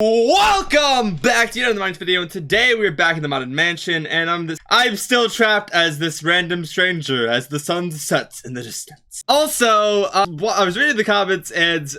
Welcome back to another Minecraft video, and today we're back in the modded mansion, and I'm still trapped as this random stranger as the sun sets in the distance. Also, I was reading the comments, and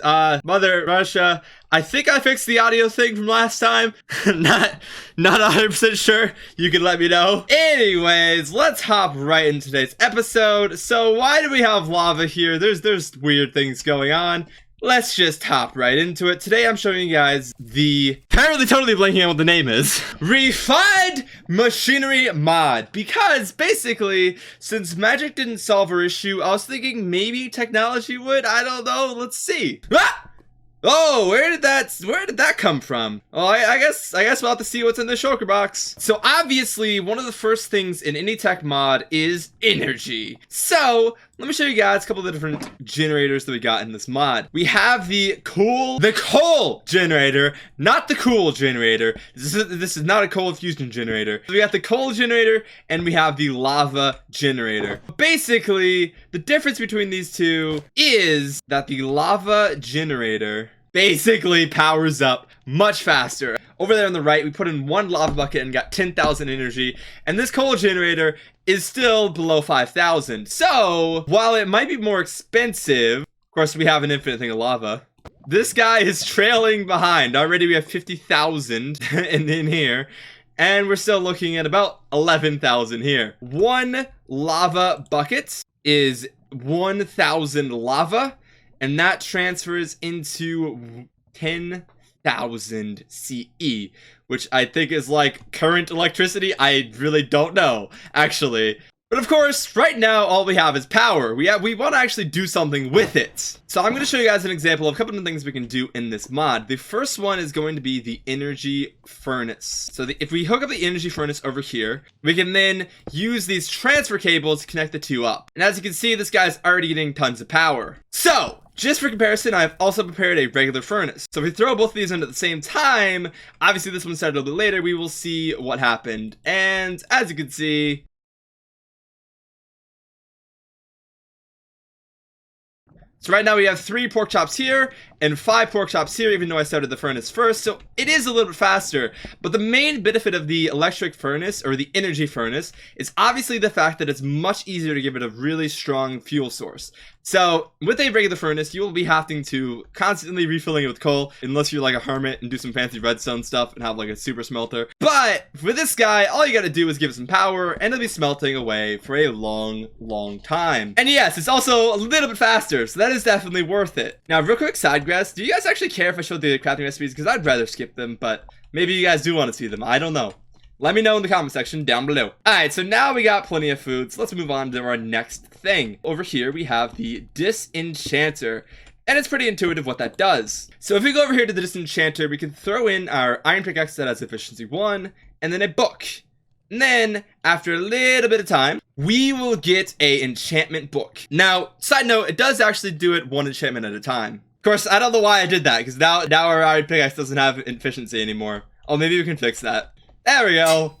Mother Russia, I think I fixed the audio thing from last time. not 100% sure. You can let me know. Anyways, let's hop right into today's episode. So why do we have lava here? There's weird things going on. Let's just hop right into it. Today I'm showing you guys the, apparently totally blanking on what the name is, Refined Machinery mod. Because basically, since magic didn't solve our issue, I was thinking maybe technology would. I don't know. Let's see. Ah! Oh, where did that come from? Oh, I guess we'll have to see what's in the shulker box. So obviously, one of the first things in any tech mod is energy. So let me show you guys a couple of the different generators that we got in this mod. We have the coal generator, not the cool generator. This is not a coal fusion generator. So we got the coal generator and we have the lava generator. Basically, the difference between these two is that the lava generator basically powers up much faster. Over there on the right, we put in one lava bucket and got 10,000 energy, and this coal generator is still below 5,000. So while it might be more expensive, of course we have an infinite thing of lava, this guy is trailing behind. Already we have 50,000 in here, and we're still looking at about 11,000 here. One lava bucket is 1,000 lava, and that transfers into 10,000 CE, which I think is like current electricity. I really don't know, actually. But of course, right now, all we have is power. We want to actually do something with it. So I'm going to show you guys an example of a couple of things we can do in this mod. The first one is going to be the energy furnace. So if we hook up the energy furnace over here, we can then use these transfer cables to connect the two up. And as you can see, this guy's already getting tons of power. So just for comparison, I've also prepared a regular furnace. So if we throw both of these in at the same time, obviously this one started a little bit later, we will see what happened. And as you can see, so right now we have 3 pork chops here and 5 pork chops here, even though I started the furnace first. So it is a little bit faster, but the main benefit of the electric furnace, or the energy furnace, is obviously the fact that it's much easier to give it a really strong fuel source. So with a regular furnace, you will be having to constantly refilling it with coal, unless you're like a hermit and do some fancy redstone stuff and have like a super smelter. But with this guy, all you gotta do is give it some power and it'll be smelting away for a long time. And yes, it's also a little bit faster, so that is definitely worth it. Now, real quick side quest, do you guys actually care if I showed the crafting recipes? Because I'd rather skip them, but maybe you guys do want to see them. I don't know. Let me know in the comment section down below. Alright, so now we got plenty of food, so let's move on to our next thing. Over here, we have the disenchanter, and it's pretty intuitive what that does. So if we go over here to the disenchanter, we can throw in our iron pickaxe that has efficiency 1, and then a book. And then, after a little bit of time, we will get a enchantment book. Now, side note, it does actually do it 1 enchantment at a time. Of course, I don't know why I did that, because now our iron pickaxe doesn't have efficiency anymore. Oh, maybe we can fix that. There we go.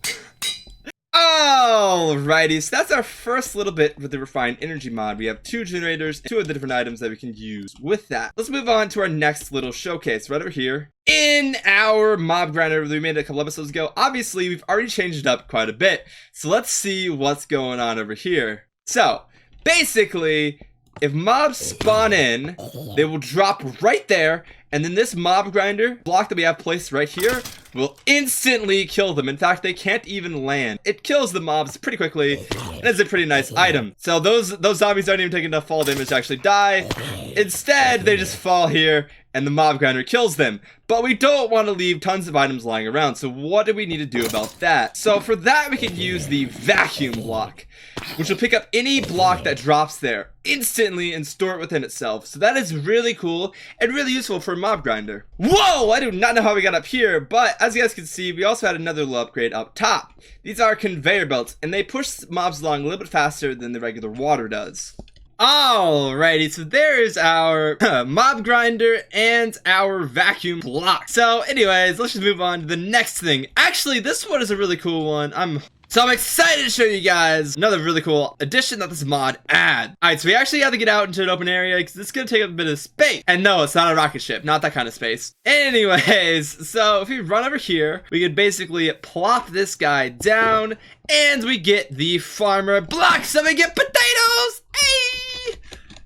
Alrighty, so that's our first little bit with the refined energy mod. We have 2 generators, 2 of the different items that we can use with that. Let's move on to our next little showcase right over here. In our mob grinder that we made a couple episodes ago, obviously we've already changed it up quite a bit. So let's see what's going on over here. So basically, if mobs spawn in, they will drop right there, and then this mob grinder block that we have placed right here will instantly kill them. In fact, they can't even land. It kills the mobs pretty quickly, and it's a pretty nice item. So those zombies aren't even taking enough fall damage to actually die. Instead, they just fall here, and the mob grinder kills them. But we don't want to leave tons of items lying around, so what do we need to do about that? So for that, we can use the vacuum block, which will pick up any block that drops there instantly and store it within itself. So that is really cool and really useful for a mob grinder. Whoa, I do not know how we got up here, but as you guys can see, we also had another little upgrade up top. These are conveyor belts, and they push mobs along a little bit faster than the regular water does. Alrighty, so there is our mob grinder and our vacuum block. So anyways, let's just move on to the next thing. Actually, this one is a really cool one. I'm So I'm excited to show you guys another really cool addition that this mod adds. Alright, so we actually have to get out into an open area because it's going to take up a bit of space. And no, it's not a rocket ship, not that kind of space. Anyways, so if we run over here, we could basically plop this guy down and we get the farmer block, so we get potatoes! Hey!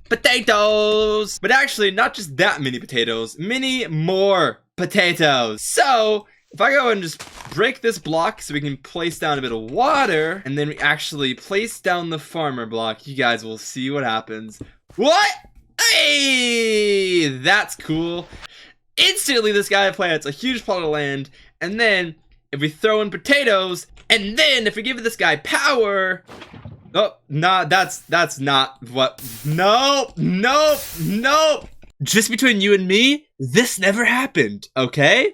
Potatoes! But actually, not just that many potatoes, many more potatoes. So if I go and just break this block so we can place down a bit of water, and then we actually place down the farmer block, you guys will see what happens. What? Hey! That's cool. Instantly, this guy plants a huge plot of land, and then if we throw in potatoes, and then if we give this guy power... Oh, nah, that's not what... Nope. Just between you and me, this never happened, okay?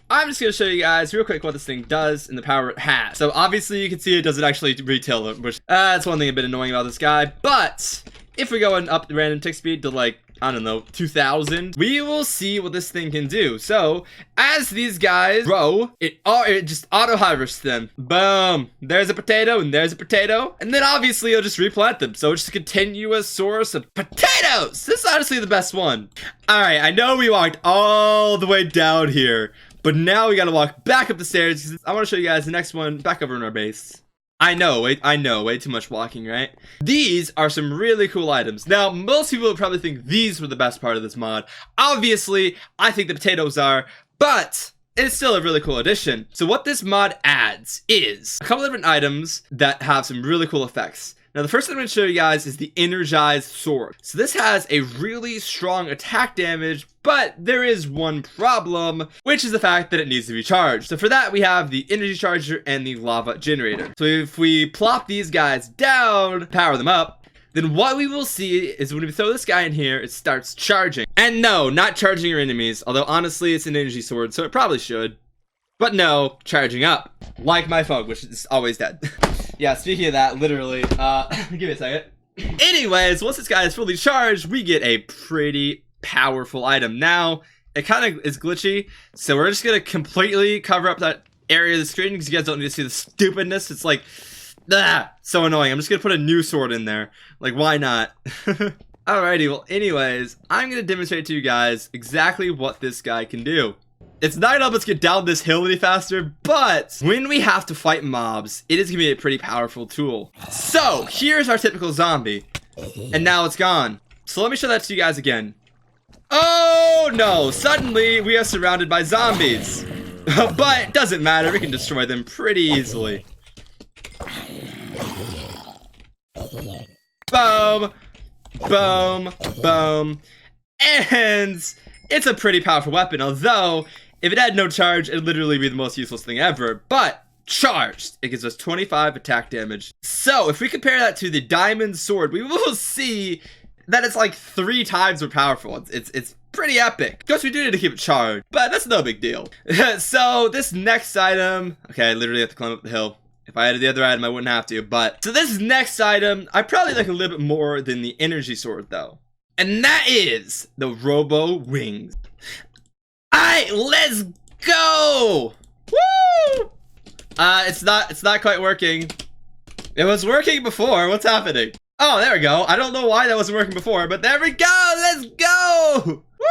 I'm just going to show you guys real quick what this thing does and the power it has. So obviously you can see it doesn't actually retail them, which that's one thing a bit annoying about this guy. But if we go and up the random tick speed to like, I don't know, 2000, we will see what this thing can do. So as these guys grow, it just auto-harvests them. Boom. There's a potato and there's a potato. And then obviously it'll just replant them. So it's just a continuous source of potatoes. This is honestly the best one. All right, I know we walked all the way down here, but now we gotta walk back up the stairs because I want to show you guys the next one back over in our base. I know, way too much walking, right? These are some really cool items. Now, most people would probably think these were the best part of this mod. Obviously, I think the potatoes are, but it's still a really cool addition. So what this mod adds is a couple different items that have some really cool effects. Now, the first thing I'm going to show you guys is the energized sword. So this has a really strong attack damage, but there is one problem, which is the fact that it needs to be charged. So for that, we have the energy charger and the lava generator. So if we plop these guys down, power them up, then what we will see is when we throw this guy in here, it starts charging. And no, not charging your enemies, although honestly, it's an energy sword, so it probably should. But no, charging up, like my phone, which is always dead. Yeah, speaking of that, literally, give me a second. Anyways, once this guy is fully charged, we get a pretty powerful item. Now, it kind of is glitchy, so we're just gonna completely cover up that area of the screen because you guys don't need to see the stupidness. It's like, so annoying. I'm just gonna put a new sword in there. Like, why not? Alrighty, well, anyways, I'm gonna demonstrate to you guys exactly what this guy can do. It's not gonna help us get down this hill any faster, but when we have to fight mobs, it is gonna be a pretty powerful tool. So, here's our typical zombie. And now it's gone. So let me show that to you guys again. Oh no, suddenly we are surrounded by zombies. But it doesn't matter, we can destroy them pretty easily. Boom, boom, boom. And it's a pretty powerful weapon, although if it had no charge, it'd literally be the most useless thing ever. But charged, it gives us 25 attack damage. So if we compare that to the diamond sword, we will see that it's like 3 times more powerful. It's pretty epic. Of course, we do need to keep it charged, but that's no big deal. So this next item, okay, I literally have to climb up the hill. If I had the other item, I wouldn't have to. But so this next item, I probably like a little bit more than the energy sword, though. And that is the Robo Ring. Alright, let's go! Woo! It's not quite working. It was working before. What's happening? Oh, there we go. I don't know why that wasn't working before, but there we go! Let's go! Woo!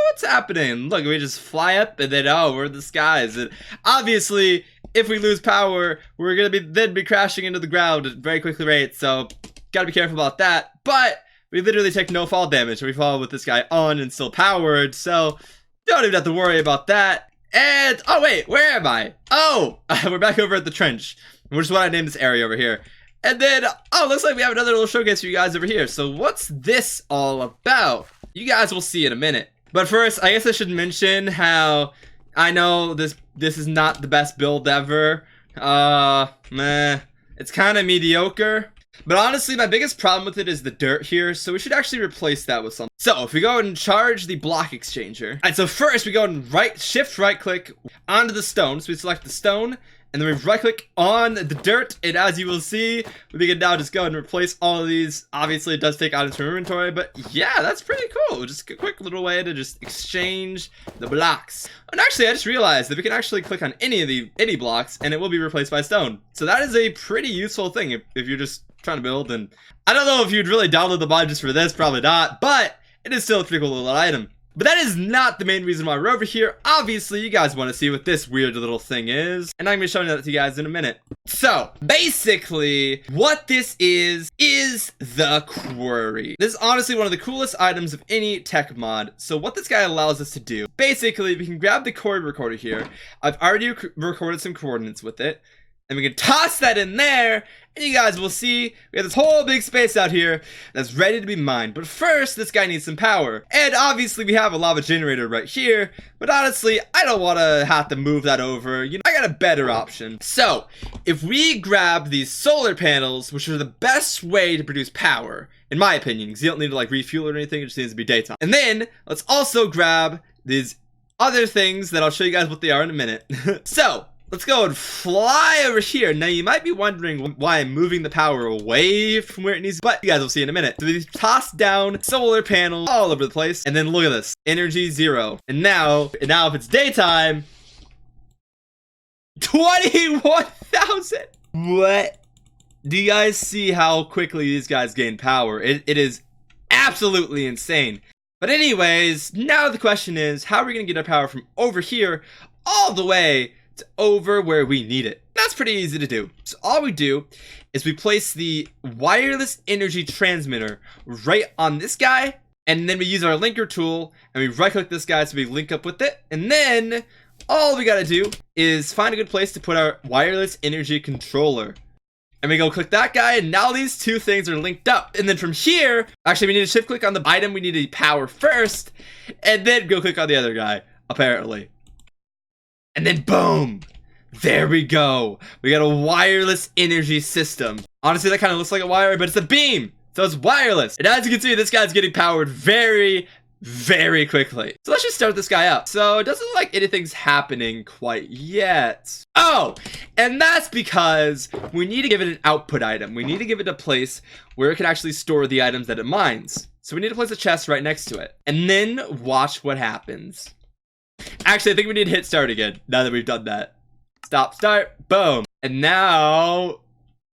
What's happening? Look, we just fly up and then, oh, we're in the skies. And obviously, if we lose power, we're gonna be crashing into the ground at very quickly rate, so gotta be careful about that. But we literally take no fall damage. We fall with this guy on and still powered, so don't even have to worry about that. And, oh wait, where am I? Oh, we're back over at the trench, which is what I named this area over here. And then, oh, looks like we have another little showcase for you guys over here. So what's this all about? You guys will see in a minute. But first, I guess I should mention how I know this is not the best build ever. It's kind of mediocre. But honestly, my biggest problem with it is the dirt here, so we should actually replace that with something. So, if we go and charge the block exchanger. Alright, so first we go and shift right click onto the stone. So we select the stone, and then we right click on the dirt, and as you will see, we can now just go and replace all of these. Obviously it does take items from inventory, but yeah, that's pretty cool. Just a quick little way to just exchange the blocks. And actually I just realized that we can actually click on any blocks and it will be replaced by stone. So that is a pretty useful thing if you're just trying to build. And I don't know if you'd really download the mod just for this, probably not, but it is still a pretty cool little item. But that is not the main reason why we're over here. Obviously, you guys want to see what this weird little thing is, and I'm going to be showing that to you guys in a minute. So, basically, what this is the quarry. This is honestly one of the coolest items of any tech mod. So what this guy allows us to do, basically, we can grab the quarry recorder here. I've already recorded some coordinates with it, and we can toss that in there, and you guys will see we have this whole big space out here that's ready to be mined. But first, this guy needs some power. And obviously, we have a lava generator right here. But honestly, I don't want to have to move that over. You know, I got a better option. So, if we grab these solar panels, which are the best way to produce power, in my opinion, because you don't need to like refuel or anything, it just needs to be daytime. And then, let's also grab these other things that I'll show you guys what they are in a minute. So, let's go and fly over here. Now, you might be wondering why I'm moving the power away from where it needs, but you guys will see in a minute. So we toss down solar panels all over the place, and then look at this. Energy 0. And now if it's daytime, 21,000. What? Do you guys see how quickly these guys gain power? It is absolutely insane. But anyways, now the question is, how are we going to get our power from over here all the way over where we need it? That's pretty easy to do. So all we do is we place the wireless energy transmitter right on this guy, and then we use our linker tool and we right click this guy so we link up with it, and then all we gotta do is find a good place to put our wireless energy controller, and we go click that guy, and now these two things are linked up. And then from here, actually we need to shift click on the item we need to power first, and then go click on the other guy, apparently. And then boom, there we go. We got a wireless energy system. Honestly, that kind of looks like a wire, but it's a beam, so it's wireless. And as you can see, this guy's getting powered very, very quickly. So let's just start this guy up. So it doesn't look like anything's happening quite yet. Oh, and that's because we need to give it an output item. We need to give it a place where it can actually store the items that it mines. So we need to place a chest right next to it. And then watch what happens. Actually, I think we need to hit start again, now that we've done that. Stop, start, boom. And now,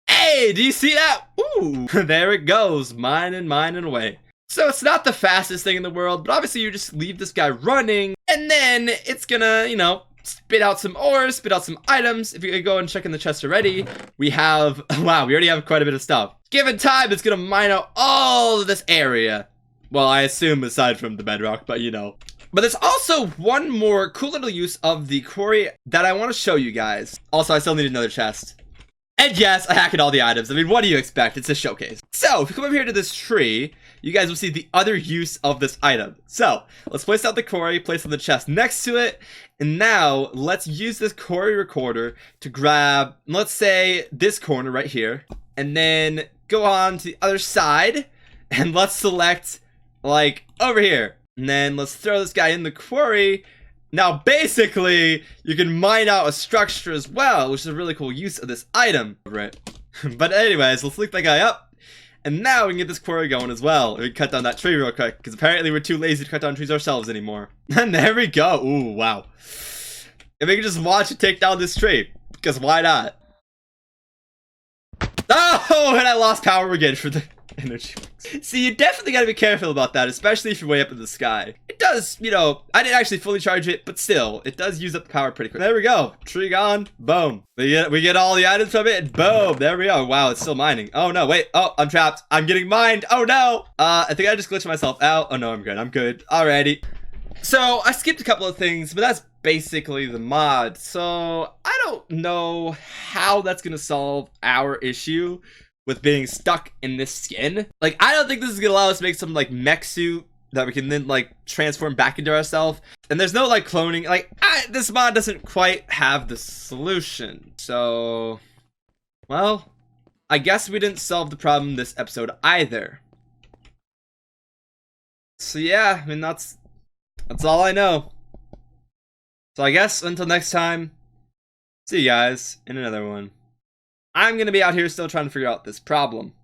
hey, do you see that? Ooh, there it goes, mining away. So it's not the fastest thing in the world, but obviously you just leave this guy running, and then it's gonna, you know, spit out some ore, spit out some items. If you go and check in the chest already, we have, wow, we already have quite a bit of stuff. Given time, it's gonna mine out all of this area. Well, I assume aside from the bedrock, but you know. But there's also one more cool little use of the quarry that I want to show you guys. Also, I still need another chest. And yes, I hacked all the items. I mean, what do you expect? It's a showcase. So, if you come over here to this tree, you guys will see the other use of this item. So, let's place out the quarry, place on the chest next to it. And now, let's use this quarry recorder to grab, let's say, this corner right here. And then go on to the other side. And let's select, like, over here. And then let's throw this guy in the quarry. Now basically, you can mine out a structure as well, which is a really cool use of this item. Right. But anyways, let's link that guy up. And now we can get this quarry going as well. We can cut down that tree real quick, because apparently we're too lazy to cut down trees ourselves anymore. And there we go. Ooh, wow. And we can just watch it take down this tree, because why not? Oh, and I lost power again for the energy. See, you definitely gotta be careful about that, especially if you're way up in the sky. It does, you know, I didn't actually fully charge it, but still, it does use up the power pretty quick. There we go. Tree gone. Boom. We get all the items from it, and boom. There we go. Wow, it's still mining. Oh, no, wait. Oh, I'm trapped. I'm getting mined. Oh, no. I think I just glitched myself out. Oh, no, I'm good. I'm good. Alrighty. So, I skipped a couple of things, but that's basically the mod. So, I don't know how that's gonna solve our issue with being stuck in this skin. Like, I don't think this is gonna allow us to make some, like, mech suit that we can then, like, transform back into ourselves. And there's no, like, cloning. Like, this mod doesn't quite have the solution. So, well, I guess we didn't solve the problem this episode either. So, yeah, I mean, that's all I know. So I guess until next time, See you guys in another one. I'm gonna be out here still trying to figure out this problem.